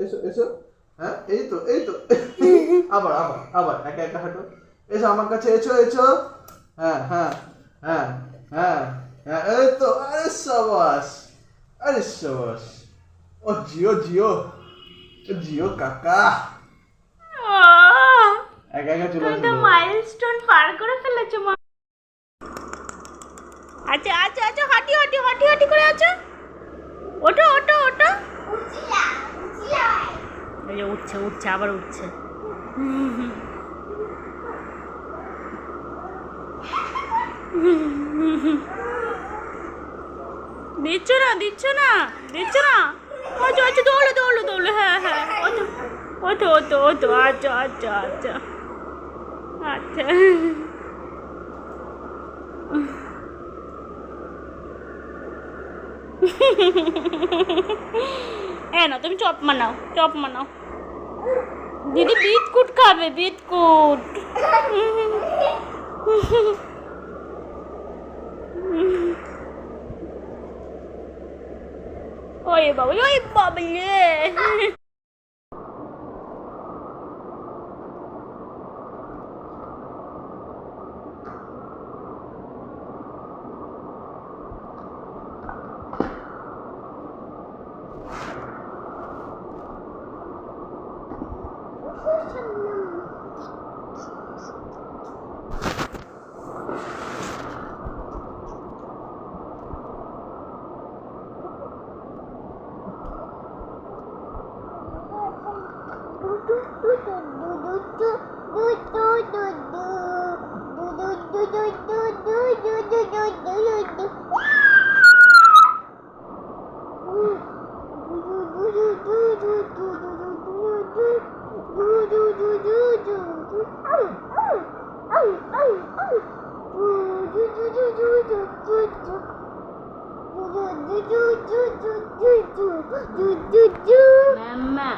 এসো এসো। হ্যাঁ এই তো আবার আবার আবার একা একা হাঁটো। এসো আমার কাছে, এসো এসো। হ্যাঁ হ্যাঁ হ্যাঁ হ্যাঁ হ্যাঁ, এই তো। আরে সাবাস, আরে সাবাস। ও জিও জিও, জিও কাকা। একা একা চলে তুমি তো আসলো। মাইলস্টোন পার করে ফেলেছো মা। আচ্ছা আচ্ছা আচ্ছা, হাঁটি হাঁটি হাঁটি হাঁটি করে আছো। ওঠো ওঠো ওঠো। এই যে উঠছে উঠছে আবার উঠছে। দিচ্ছ না দিচ্ছ না দিচ্ছ না। আচ্ছা আচ্ছা, দৌড়ো দৌড়ো দৌড়ো। হ্যাঁ হ্যাঁ, ওতো ওতো ওতো ওতো। আচ্ছা আচ্ছা আচ্ছা আচ্ছা। না তুমি চপ বানাও, চপ বানাও। দিদি বিস্কুট খাবে, বিস্কুট। ওই বাবা, ওই বাবলে। Mama.